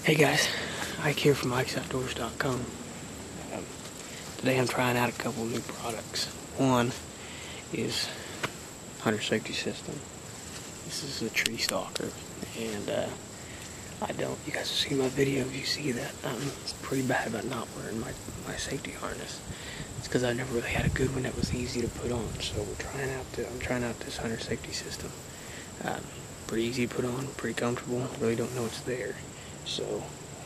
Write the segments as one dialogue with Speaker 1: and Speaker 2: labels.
Speaker 1: Hey guys, Ike here from IkeOutdoors.com. Today I'm trying out a couple new products. One is Hunter Safety System. This is a tree stalker, and you guys have seen my videos, you see that it's pretty bad about not wearing my safety harness. It's because I never really had a good one that was easy to put on, so I'm trying out this Hunter Safety System. Pretty easy to put on, pretty comfortable, really don't know what's there. So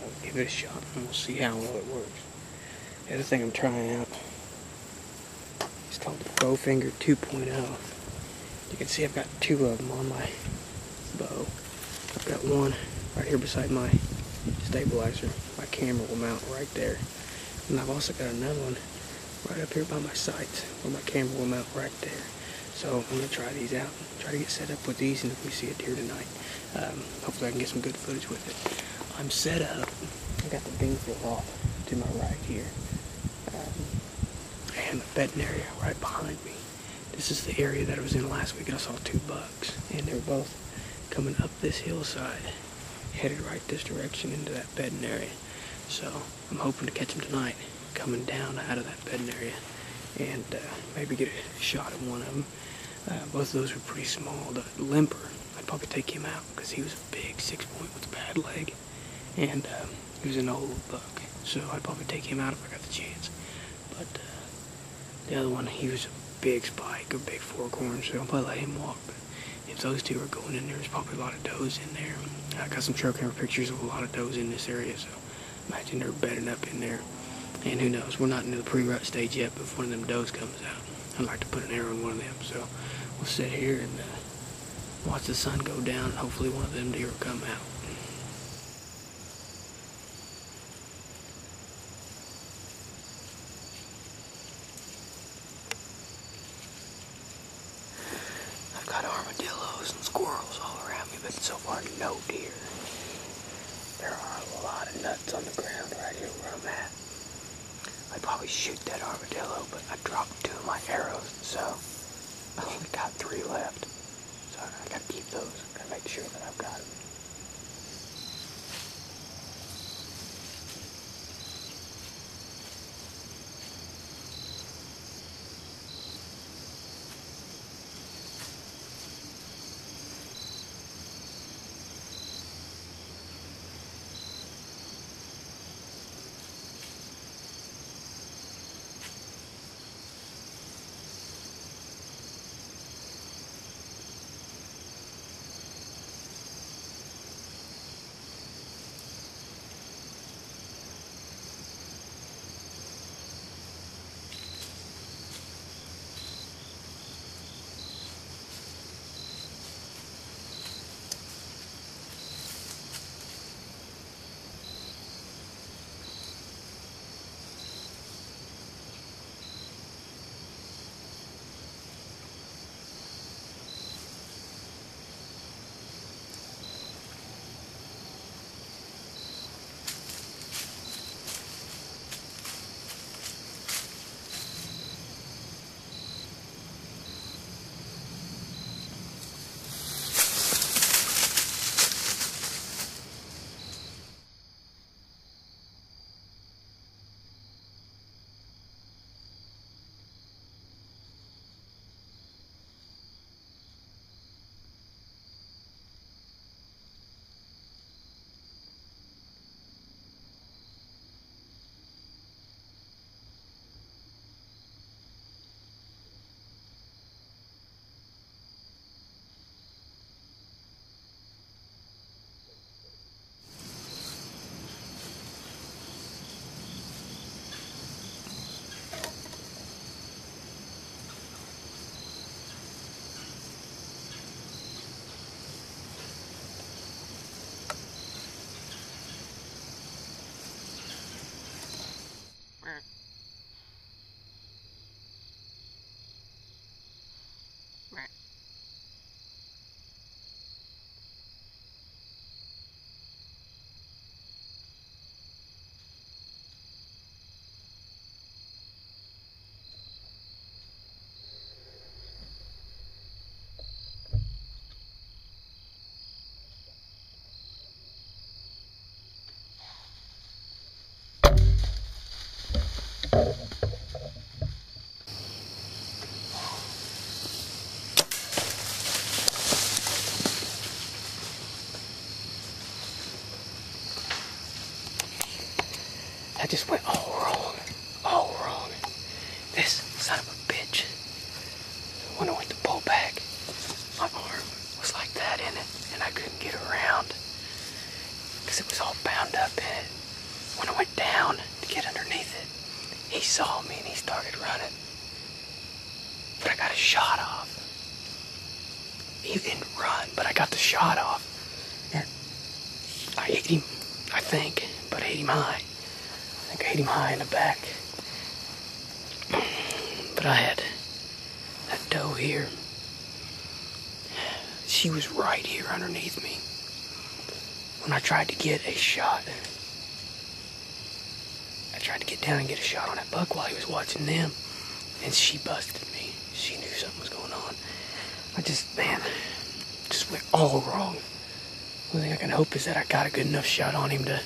Speaker 1: I'll give it a shot and we'll see how well it works. The other thing I'm trying out is called the Bowfinger 2.0. You can see I've got two of them on my bow. I've got one right here beside my stabilizer. My camera will mount right there. And I've also got another one right up here by my sights where my camera will mount right there. So I'm going to try these out, try to get set up with these, and if we see a deer tonight, hopefully I can get some good footage with it. I'm set up. I got the bean field off to my right here, and the bedding area right behind me. This is the area that I was in last week, and I saw two bucks, and they were both coming up this hillside, headed right this direction into that bedding area. So I'm hoping to catch them tonight, coming down out of that bedding area, and maybe get a shot at one of them. Both of those were pretty small. The limper, I'd probably take him out because he was a big 6-point with a bad leg, and he was an old buck, so I'd probably take him out if I got the chance. But the other one, he was a big spike, a big forkhorn, so I'll probably let him walk. But if those two are going in, there's probably a lot of does in there. I got some trail camera pictures of a lot of does in this area, so imagine they're bedding up in there. And who knows, we're not into the pre-rut stage yet, but if one of them does comes out, I'd like to put an arrow in one of them. So we'll sit here and watch the sun go down, and hopefully one of them deer will come out. I've got armadillos and squirrels all around me, but so far no deer. There are a lot of nuts on the ground right here where I'm at. I'd probably shoot that armadillo, but I dropped 2 of my arrows, so I only got 3 left. So I gotta keep those. Gotta make sure that I've got them. I just went all wrong. All wrong. This son of a bitch, when I went to pull back, my arm was like that in it, and I couldn't get around because it was all bound up in it. When I went down to get underneath it, he saw me and he started running. But I got a shot off. He didn't run, but I got the shot off. And I hit him, I think, but I hit him high. I think I hit him high in the back. But I had that doe here. She was right here underneath me when I tried to get a shot. I tried to get down and get a shot on that buck while he was watching them, and she busted me. She knew something was going on. I just went all wrong. The only thing I can hope is that I got a good enough shot on him to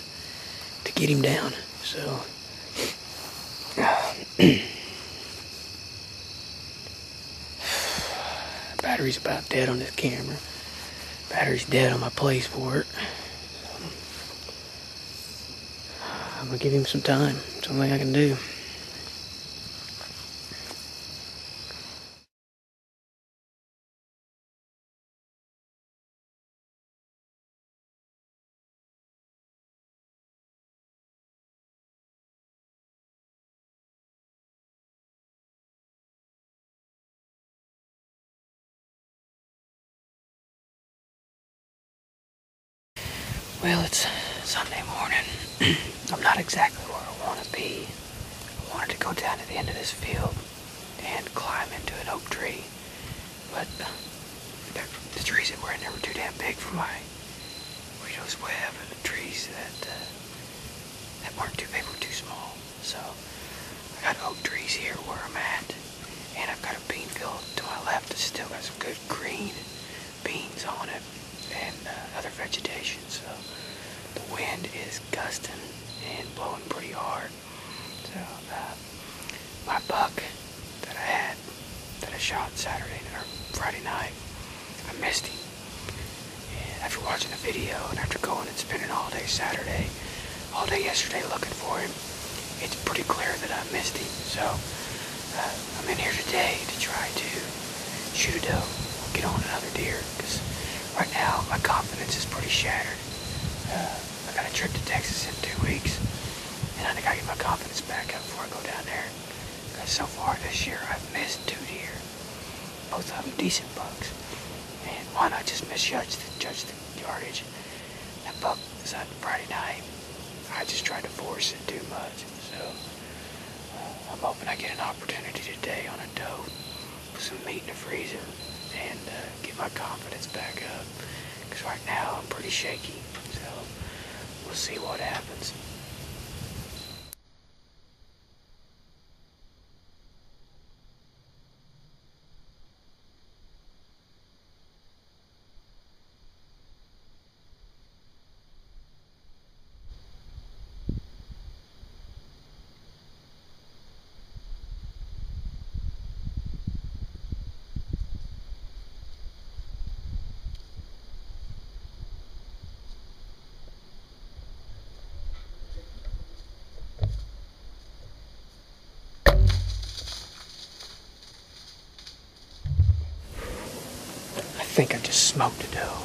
Speaker 1: get him down. So, battery's about dead on this camera. Battery's dead on my play sport. I'm gonna give him some time. It's the only thing I can do. Well, it's Sunday morning. I'm not exactly where I want to be. I wanted to go down to the end of this field and climb into an oak tree, but the trees that were in there were too damn big for my widow's web, and the trees that weren't too big were too small. So I got oak trees here where I'm at, and I've got a bean field to my left that's still got some good green beans on it and other vegetation. So the wind is gusting and blowing pretty hard. So my buck that I shot Friday night, I missed him. And after watching the video and after going and spending all day yesterday looking for him, it's pretty clear that I missed him. So I'm in here today to try to shoot a doe, get on another deer, because right now my confidence is pretty shattered. I got a trip to Texas in 2 weeks, and I think I get my confidence back up before I go down there. Because so far this year I've missed 2 deer, both of them decent bucks, and why not just judge the yardage? That buck was on Friday night. I just tried to force it too much, so I'm hoping I get an opportunity today on a doe, put some meat in the freezer, and get my confidence back up. Because right now I'm pretty shaky, so we'll see what happens. I think I just smoked a doe.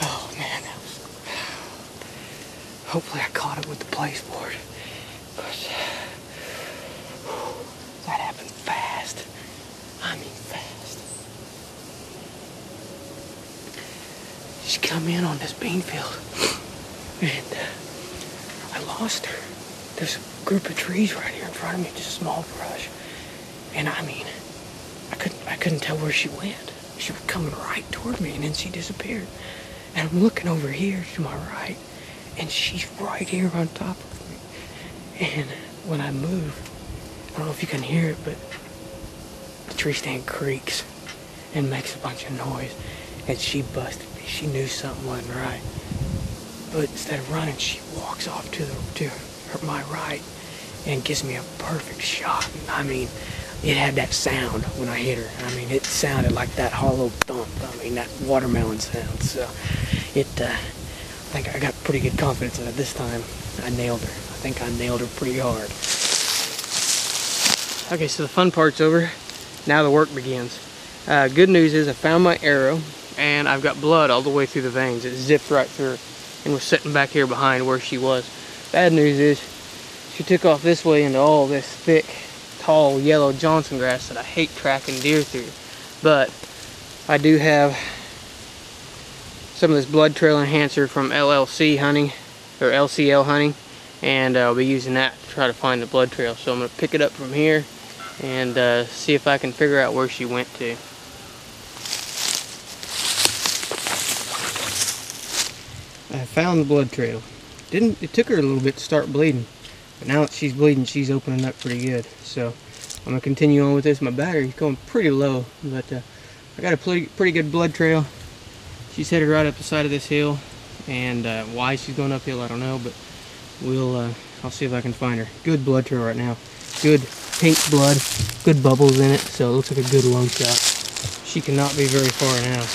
Speaker 1: Oh man, hopefully I caught it with the play sport, but that happened fast. I mean fast. She come in on this bean field, and I lost her. There's a group of trees right here in front of me, just small brush. And I mean, I couldn't tell where she went. She was coming right toward me, and then she disappeared. And I'm looking over here to my right, and she's right here on top of me. And when I move, I don't know if you can hear it, but the tree stand creaks and makes a bunch of noise. And she busted me. She knew something wasn't right. But instead of running, she walks off to my right and gives me a perfect shot. And I mean, it had that sound when I hit her. I mean, it sounded like that hollow thump. I mean, that watermelon sound. So think I got pretty good confidence in it this time. I nailed her. I think I nailed her pretty hard. Okay, so the fun part's over. Now the work begins. Good news is I found my arrow, and I've got blood all the way through the veins. It zipped right through and was sitting back here behind where she was. Bad news is she took off this way into all this thick, tall, yellow Johnson grass that I hate tracking deer through. But I do have some of this blood trail enhancer from LLC hunting, or LCL hunting, and I'll be using that to try to find the blood trail. So I'm going to pick it up from here and see if I can figure out where she went to. I found the blood trail. It took her a little bit to start bleeding, but now that she's bleeding, she's opening up pretty good. So I'm gonna continue on with this. My battery's going pretty low, but I got a pretty good blood trail. She's headed right up the side of this hill, and why she's going uphill, I don't know, but I'll see if I can find her. Good blood trail right now. Good pink blood, good bubbles in it, so it looks like a good long shot. She cannot be very far now.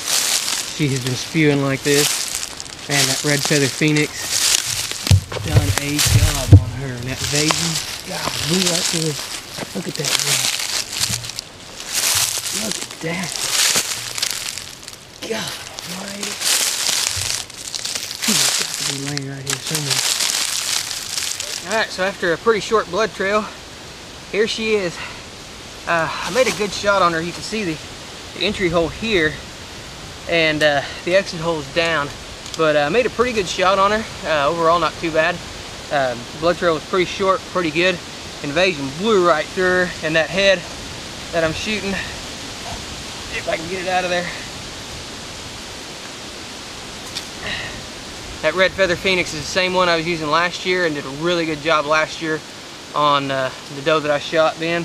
Speaker 1: She has been spewing like this. Man, that red feather phoenix done a job on her. And that invasion, God, we right there. Look at that red. Look at that. God almighty. She's got to be laying right here somewhere. Alright, so after a pretty short blood trail, here she is. I made a good shot on her. You can see the entry hole here, and the exit hole is down. But I made a pretty good shot on her. Overall, not too bad. Blood trail was pretty short, pretty good. Invasion blew right through her, and that head that I'm shooting, if I can get it out of there. That red feather phoenix is the same one I was using last year and did a really good job last year on the doe that I shot then.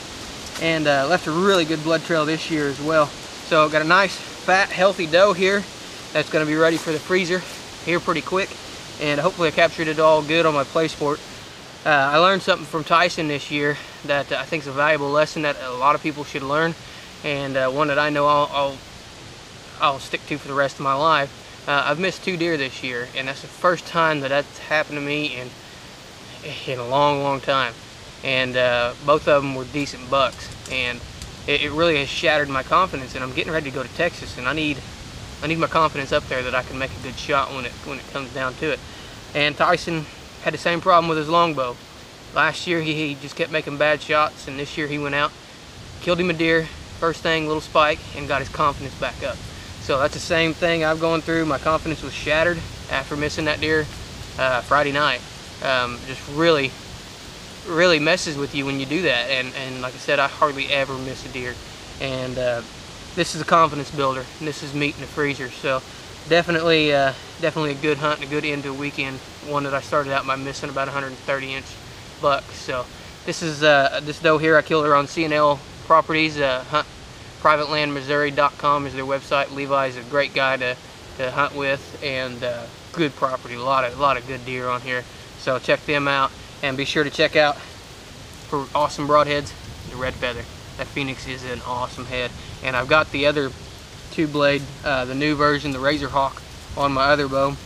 Speaker 1: And left a really good blood trail this year as well. So got a nice, fat, healthy doe here that's going to be ready for the freezer here pretty quick, and hopefully I captured it all good on my play sport. I learned something from Tyson this year that I think is a valuable lesson that a lot of people should learn, and one that I know I'll stick to for the rest of my life. I've missed 2 deer this year, and that's the first time that that's happened to me in a long time, and both of them were decent bucks, and it really has shattered my confidence. And I'm getting ready to go to Texas, and I need my confidence up there that I can make a good shot when it comes down to it. And Tyson had the same problem with his longbow. Last year he just kept making bad shots, and this year he went out, killed him a deer, first thing, little spike, and got his confidence back up. So that's the same thing I've gone through. My confidence was shattered after missing that deer Friday night. Just really messes with you when you do that. And like I said, I hardly ever miss a deer. And this is a confidence builder, and this is meat in the freezer. So definitely a good hunt and a good end to a weekend. One that I started out by missing about 130-inch buck. So this is this doe here. I killed her on CNL Properties. Privatelandmissouri.com is their website. Levi is a great guy to hunt with, and good property. A lot of good deer on here. So check them out, and be sure to check out, for awesome broadheads, the red feather. That Phoenix is an awesome head. And I've got the other 2-blade, the new version, the Razor Hawk, on my other bow.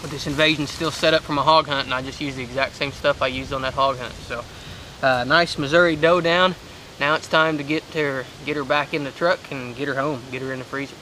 Speaker 1: But this Invasion's still set up for my hog hunt, and I just use the exact same stuff I used on that hog hunt. So nice Missouri doe down. Now it's time to get her back in the truck and get her home, get her in the freezer.